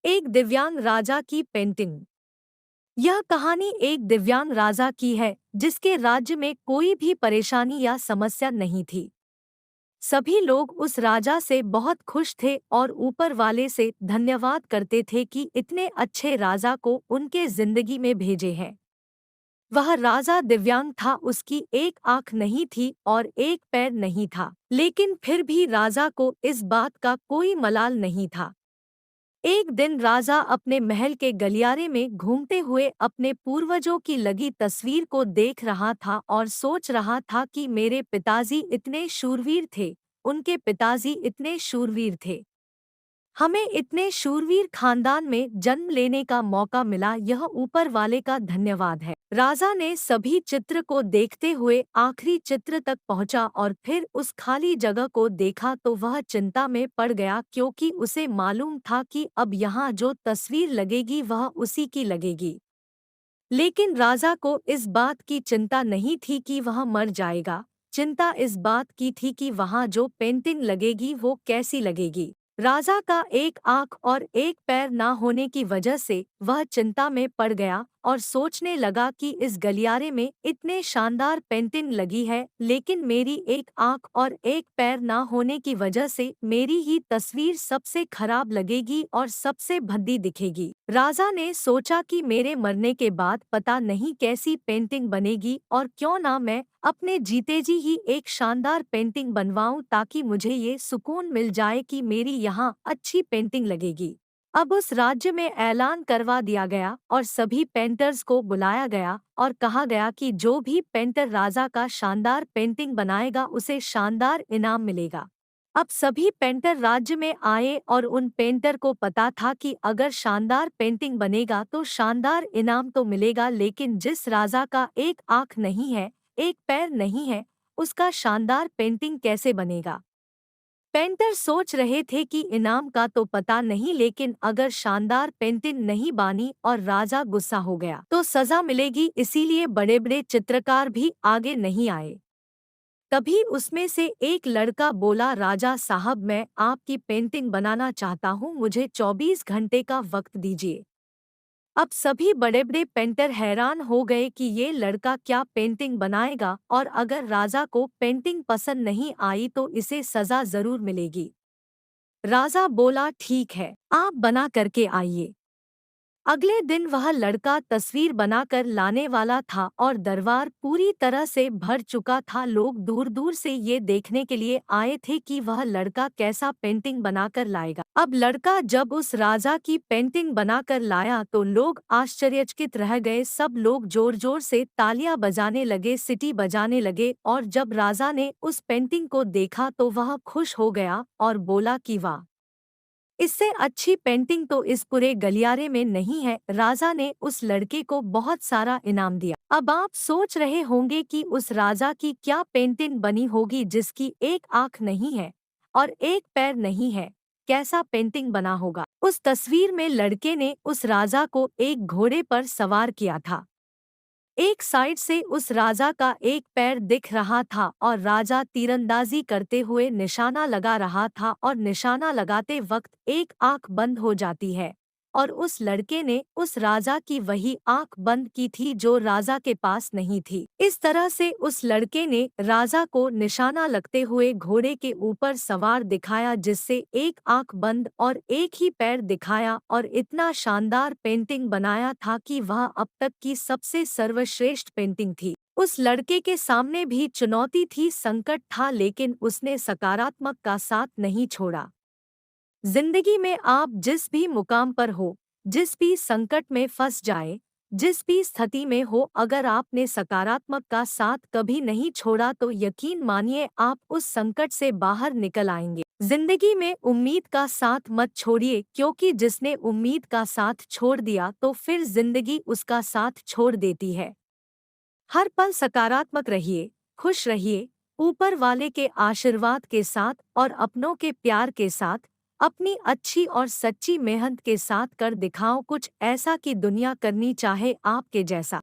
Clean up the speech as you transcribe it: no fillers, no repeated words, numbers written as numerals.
एक दिव्यांग राजा की पेंटिंग। यह कहानी एक दिव्यांग राजा की है जिसके राज्य में कोई भी परेशानी या समस्या नहीं थी। सभी लोग उस राजा से बहुत खुश थे और ऊपर वाले से धन्यवाद करते थे कि इतने अच्छे राजा को उनके जिंदगी में भेजे हैं। वह राजा दिव्यांग था, उसकी एक आंख नहीं थी और एक पैर नहीं था, लेकिन फिर भी राजा को इस बात का कोई मलाल नहीं था। एक दिन राजा अपने महल के गलियारे में घूमते हुए अपने पूर्वजों की लगी तस्वीर को देख रहा था और सोच रहा था कि मेरे पिताजी इतने शूरवीर थे, उनके पिताजी इतने शूरवीर थे। हमें इतने शूरवीर खानदान में जन्म लेने का मौका मिला, यह ऊपर वाले का धन्यवाद है। राजा ने सभी चित्र को देखते हुए आखिरी चित्र तक पहुंचा और फिर उस खाली जगह को देखा तो वह चिंता में पड़ गया, क्योंकि उसे मालूम था कि अब यहाँ जो तस्वीर लगेगी वह उसी की लगेगी। लेकिन राजा को इस बात की चिंता नहीं थी कि वह मर जाएगा, चिंता इस बात की थी कि वहाँ जो पेंटिंग लगेगी वो कैसी लगेगी। राजा का एक आंख और एक पैर ना होने की वजह से वह चिंता में पड़ गया और सोचने लगा कि इस गलियारे में इतने शानदार पेंटिंग लगी है, लेकिन मेरी एक आंख और एक पैर ना होने की वजह से मेरी ही तस्वीर सबसे खराब लगेगी और सबसे भद्दी दिखेगी। राजा ने सोचा कि मेरे मरने के बाद पता नहीं कैसी पेंटिंग बनेगी, और क्यों ना मैं अपने जीते जी ही एक शानदार पेंटिंग बनवाऊं, ताकि मुझे ये सुकून मिल जाए कि मेरी यहाँ अच्छी पेंटिंग लगेगी। अब उस राज्य में ऐलान करवा दिया गया और सभी पेंटर्स को बुलाया गया और कहा गया कि जो भी पेंटर राजा का शानदार पेंटिंग बनाएगा उसे शानदार इनाम मिलेगा। अब सभी पेंटर राज्य में आए और उन पेंटर को पता था कि अगर शानदार पेंटिंग बनेगा तो शानदार इनाम तो मिलेगा, लेकिन जिस राजा का एक आंख नहीं है, एक पैर नहीं है, उसका शानदार पेंटिंग कैसे बनेगा। पेंटर सोच रहे थे कि इनाम का तो पता नहीं, लेकिन अगर शानदार पेंटिंग नहीं बनी और राजा गुस्सा हो गया तो सजा मिलेगी, इसीलिए बड़े बड़े चित्रकार भी आगे नहीं आए। तभी उसमें से एक लड़का बोला, राजा साहब मैं आपकी पेंटिंग बनाना चाहता हूँ, मुझे 24 घंटे का वक्त दीजिए। अब सभी बड़े बड़े पेंटर हैरान हो गए कि ये लड़का क्या पेंटिंग बनाएगा, और अगर राजा को पेंटिंग पसंद नहीं आई तो इसे सजा जरूर मिलेगी। राजा बोला, ठीक है, आप बना करके आइए। अगले दिन वह लड़का तस्वीर बनाकर लाने वाला था और दरबार पूरी तरह से भर चुका था। लोग दूर दूर से ये देखने के लिए आए थे कि वह लड़का कैसा पेंटिंग बनाकर लाएगा। अब लड़का जब उस राजा की पेंटिंग बनाकर लाया तो लोग आश्चर्यचकित रह गए। सब लोग जोर जोर से तालियां बजाने लगे, सीटी बजाने लगे, और जब राजा ने उस पेंटिंग को देखा तो वह खुश हो गया और बोला कि वाह, इससे अच्छी पेंटिंग तो इस पूरे गलियारे में नहीं है। राजा ने उस लड़के को बहुत सारा इनाम दिया। अब आप सोच रहे होंगे कि उस राजा की क्या पेंटिंग बनी होगी जिसकी एक आंख नहीं है और एक पैर नहीं है, कैसा पेंटिंग बना होगा। उस तस्वीर में लड़के ने उस राजा को एक घोड़े पर सवार किया था। एक साइड से उस राजा का एक पैर दिख रहा था और राजा तीरंदाजी करते हुए निशाना लगा रहा था, और निशाना लगाते वक्त एक आंख बंद हो जाती है, और उस लड़के ने उस राजा की वही आंख बंद की थी जो राजा के पास नहीं थी। इस तरह से उस लड़के ने राजा को निशाना लगते हुए घोड़े के ऊपर सवार दिखाया, जिससे एक आंख बंद और एक ही पैर दिखाया, और इतना शानदार पेंटिंग बनाया था कि वह अब तक की सबसे सर्वश्रेष्ठ पेंटिंग थी। उस लड़के के सामने भी चुनौती थी, संकट था, लेकिन उसने सकारात्मक का साथ नहीं छोड़ा। जिंदगी में आप जिस भी मुकाम पर हो, जिस भी संकट में फंस जाए, जिस भी स्थिति में हो, अगर आपने सकारात्मक का साथ कभी नहीं छोड़ा तो यकीन मानिए आप उस संकट से बाहर निकल आएंगे। जिंदगी में उम्मीद का साथ मत छोड़िए, क्योंकि जिसने उम्मीद का साथ छोड़ दिया तो फिर जिंदगी उसका साथ छोड़ देती है। हर पल सकारात्मक रहिए, खुश रहिए, ऊपर वाले के आशीर्वाद के साथ और अपनों के प्यार के साथ, अपनी अच्छी और सच्ची मेहनत के साथ कर दिखाओ कुछ ऐसा कि दुनिया करनी चाहे आपके जैसा।